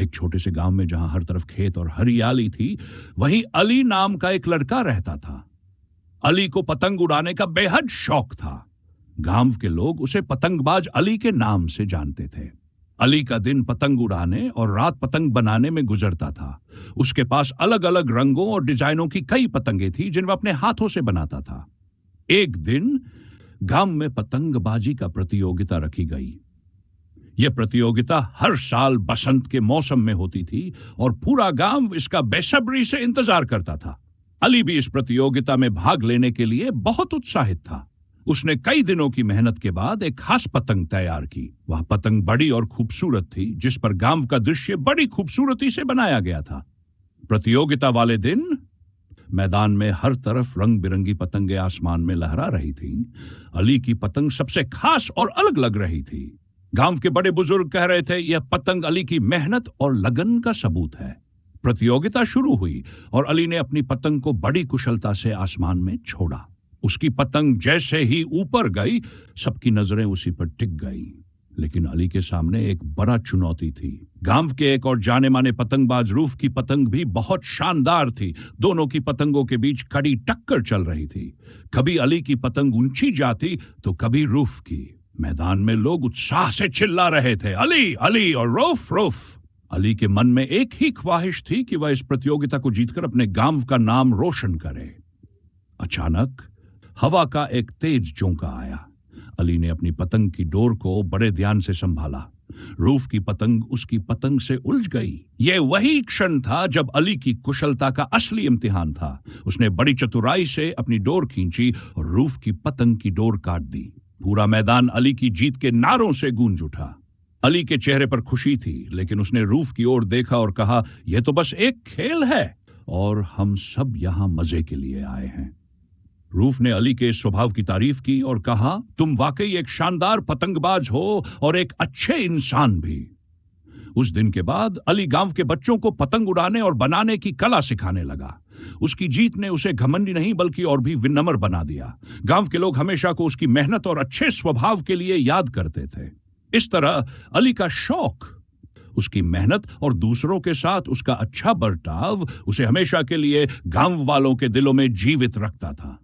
एक छोटे से गांव में जहां हर तरफ खेत और हरियाली थी, वहीं अली नाम का एक लड़का रहता था। अली को पतंग उड़ाने का बेहद शौक था। गांव के लोग उसे पतंगबाज अली के नाम से जानते थे। अली का दिन पतंग उड़ाने और रात पतंग बनाने में गुजरता था। उसके पास अलग अलग रंगों और डिजाइनों की कई पतंगें थी जिन वह अपने हाथों से बनाता था। एक दिन गांव में पतंगबाजी का प्रतियोगिता रखी गई। यह प्रतियोगिता हर साल बसंत के मौसम में होती थी और पूरा गांव इसका बेसब्री से इंतजार करता था। अली भी इस प्रतियोगिता में भाग लेने के लिए बहुत उत्साहित था। उसने कई दिनों की मेहनत के बाद एक खास पतंग तैयार की। वह पतंग बड़ी और खूबसूरत थी, जिस पर गांव का दृश्य बड़ी खूबसूरती से बनाया गया था। प्रतियोगिता वाले दिन मैदान में हर तरफ रंग बिरंगी पतंगें आसमान में लहरा रही थीं। अली की पतंग सबसे खास और अलग लग रही थी। गांव के बड़े बुजुर्ग कह रहे थे, यह पतंग अली की मेहनत और लगन का सबूत है। प्रतियोगिता शुरू हुई और अली ने अपनी पतंग को बड़ी कुशलता से आसमान में छोड़ा। उसकी पतंग जैसे ही ऊपर गई, सबकी नजरें उसी पर टिक गई। लेकिन अली के सामने एक बड़ा चुनौती थी। गांव के एक और जाने माने पतंगबाज रूफ की पतंग भी बहुत शानदार थी। दोनों की पतंगों के बीच कड़ी टक्कर चल रही थी। कभी अली की पतंग ऊंची जाती तो कभी रूफ की। मैदान में लोग उत्साह से चिल्ला रहे थे, अली अली और रूफ रूफ। अली के मन में एक ही ख्वाहिश थी कि वह इस प्रतियोगिता को जीतकर अपने गांव का नाम रोशन करे। अचानक हवा का एक तेज झोंका आया। अली ने अपनी पतंग की डोर को बड़े ध्यान से संभाला। रूफ की पतंग उसकी पतंग से उलझ गई। यह वही क्षण था जब अली की कुशलता का असली इम्तिहान था। उसने बड़ी चतुराई से अपनी डोर खींची और रूफ की पतंग की डोर काट दी। पूरा मैदान अली की जीत के नारों से गूंज उठा। अली के चेहरे पर खुशी थी, लेकिन उसने रूफ की ओर देखा और कहा, यह तो बस एक खेल है और हम सब यहां मजे के लिए आए हैं। रूफ ने अली के स्वभाव की तारीफ की और कहा, तुम वाकई एक शानदार पतंगबाज हो और एक अच्छे इंसान भी। उस दिन के बाद अली गांव के बच्चों को पतंग उड़ाने और बनाने की कला सिखाने लगा। उसकी जीत ने उसे घमंडी नहीं बल्कि और भी विनम्र बना दिया। गांव के लोग हमेशा को उसकी मेहनत और अच्छे स्वभाव के लिए याद करते थे। इस तरह अली का शौक, उसकी मेहनत और दूसरों के साथ उसका अच्छा बर्ताव उसे हमेशा के लिए गांव वालों के दिलों में जीवित रखता था।